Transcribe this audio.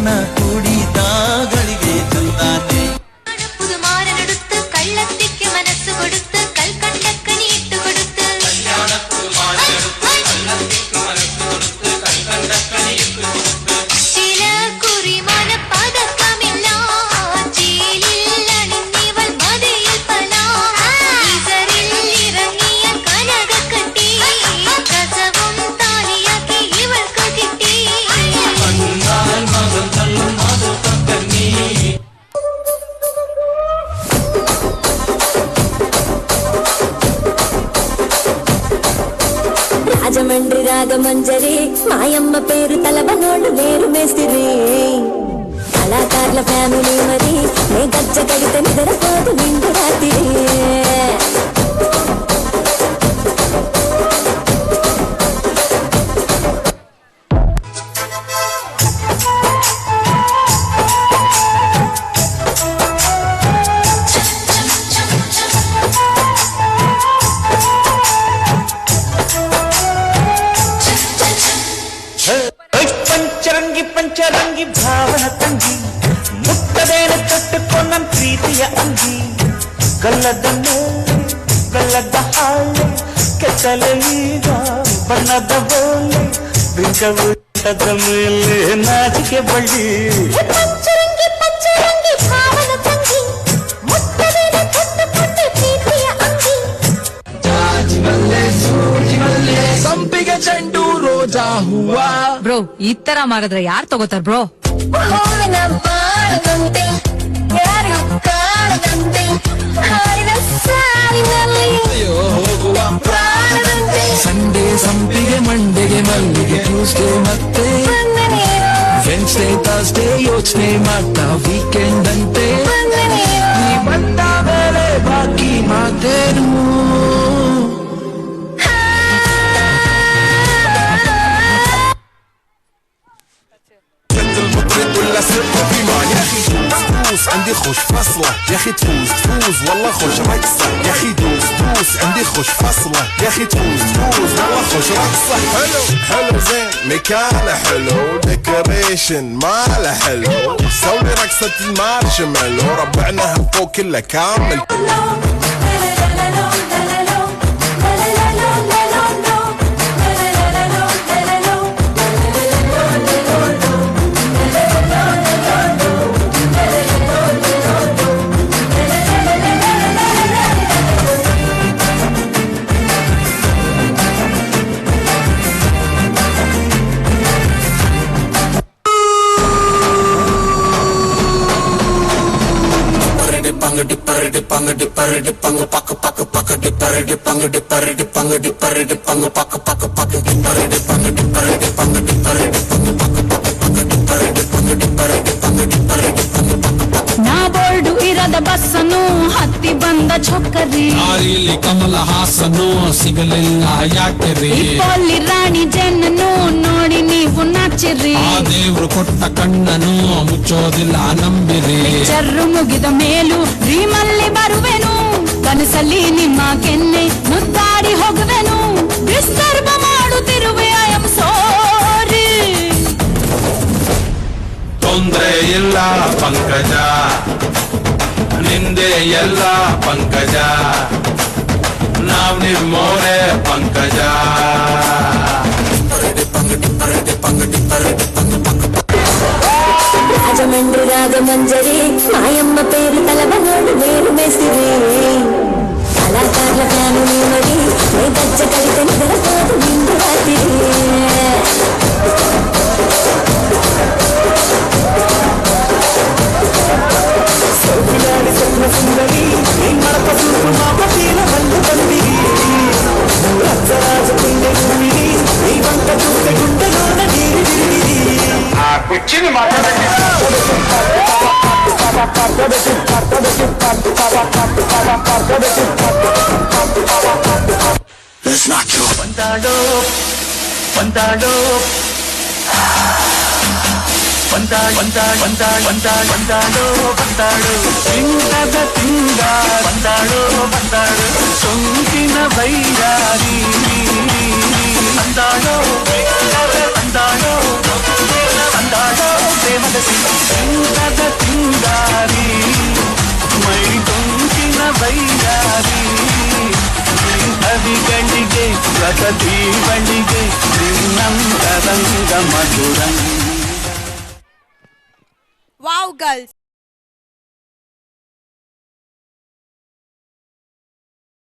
ಬಣ್ಣ ಕುಡಿದಾಗಳಿಗೆ ಚಂದಾನೆ రాజమండ్రి రాగమంజరి మాయమ్మ పేరు తలబనోళ్ళు వేరు మేస్తిరి కళాకారుల ఫ్యామిలీ మరి నే గజ్జ కడితే నిద్రపోదు నిండు రాత్రి ಪಂಚರಂಗಿ ಭಾವನ ತಂಗಿ ಮುಟ್ಟದೇನೆ ಕಟ್ಟುಕೊಂಡ ಪ್ರೀತಿಯ ಅಂಗಿ ಗಲ್ಲದ ಮೇಲೆ ಬೆಲ್ಲದ ಹಾಳೆ ಕೆತ್ತಲೀಗ ಬಣ್ಣದ ಬೋಲೆ ಬಿಂಕದ ಮೇಲೆ ನಾಚಿಕೆ ಬಳ್ಳಿ ಪಂಚರಂಗಿ ಭಾವನ ತಂಗಿ ಮುಟ್ಟದೇನೆ ಕಟ್ಟುಕೊಂಡ ಪ್ರೀತಿಯ ಅಂಗಿ ಸಂಪಿಗೆ ಚೆಂಡು ರೋಜಾ ಹೂವ ಬ್ರೋ ಈ ತರ ಮಾಡಿದ್ರೆ ಯಾರು ತಗೋತಾರ ಬ್ರೋ ಹೂವಿನ ಬಾಳದಂತೆ ಯಾರು ಕಾಣದಂತೆ ಹಾಡಿನ ಸಾಲಿನಲ್ಲಿ ಹೋಗುವ ಪ್ರಾಣದಂತೆ ಸಂಡೇ ಸಂಪಿಗೆ ಮಂಡೆಗೆ ಮಲ್ಲಿಗೆ ಟ್ಯೂಸ್ಡೇ ಮತ್ತೆ ವೆನ್ಸ್ಡೇ ಥರ್ಸ್ಡೇ ಯೋಚನೆ ಮಾಡ್ತಾ ವೀಕೆಂಡ್ ಅಂತೆ ನೀ ಬಂದ ಮೇಲೆ ಬಾಕಿ ಮಾತೇನು ولا سرقة بيمان يا اخي دوس عندي خوش فصلة يا اخي تفوز والله خوش رقصة يا اخي دوس عندي خوش فصلة يا اخي تفوز والله خوش رقصة حلو زين مكانه حلو ديكوريشن ماله حلو سوي رقصة المارشميلو ربعنا فوق كله كامل ನಾ ಬೋರ್ಡು ಇರದ ಬಸ್ಸನ್ನು ಹತ್ತಿ ಬಂದ ಚೊಕ್ಕರಿ ದಾರಿಲಿ ಕಮಲ ಹಾಸನು ಸಿಗಲಿಲ್ಲ ಯಾಕೆರಿ ಇಪ್ಪಲ್ಲಿ ರಾಣಿ ಜನ್ನನು ನೋಡಿ ನೀವು ನಾಚಿರಿ ಆ ದೇವ್ರು ಕೊಟ್ಟ ಕಣ್ಣನು ಮುಚ್ಚೋದಿಲ್ಲ ನಂಬಿರಿ ಚರ್ರು ಮುಗಿದ ಮೇಲೂ ರೀಮಲ್ಲಿ ಬರುವೆನು ಕನಸಲ್ಲಿ ನಿಮ್ಮ ಕೆನ್ನೆ ಮುದ್ದಾಡಿ ಹೋಗುವೆನು ಡಿಸ್ಟರ್ಬ್ ಮಾಡುತ್ತಿರುವೆ ಐ ಆಮ್ ಸಾರಿ ತೊಂದ್ರೆ ಇಲ್ಲ ಪಂಕಜ ನಿಂದೆ ಎಲ್ಲ ಪಂಕಜ ನಾವ್ ನಿಮ್ಮೋರೆ ಪಂಕಜ రాజమండ్రి రాగమంజరి మాయమ్మ పేరు తలబనోళ్ళు వేరు మేస్తిరి కళాకారుల ఫ్యామిలీ మరి నే గజ్జ కడితే నిద్రపోదు నిండు రాత్రి ಸ್ವಪ್ನ ಸುಂದರಿ ಮರಪ ಸೂಪು ಮಾಪತಿನ ಬಂದು ಬಂದಿರಿ ರಜರಾಜ ಪುಣ್ಯ ಭೂಮಿನಿ ಈ ಬಂತ ಚುಟ್ಟೆ ಗುಂಡಲೋನ ನೀರಿ ಬಿರಿದಿರಿ ಆ ಕುಚ್ಚಿನ ಮಾತಾಡಕ್ಕೆ ಬಂದಾಡೋ ಬಂದಾಡೋ ಬಂದಾಡೋ ಸಿಂಗದ ಸಿಂಗ ಬಂದಾಡೋ ಸೊಂಕಿನ ಬೈರಾರಿ ಬಂದಾಡೋ ಬಂದಾಡೋ ಪ್ರೇಮದ ಊರ್ವಶಿ ಚಿಂತದ ಚಿಂಗಾರಿ ಮೈ ಕೊಂಚಿನ ಬೈಯಾರಿ ಅವಿಗಳಿಗೆ ಪ್ರಗತಿ ಬಳಿಗೆ ನಿನ್ನಂತರಂಗ ಮಧುರಂಗ. Wow girls.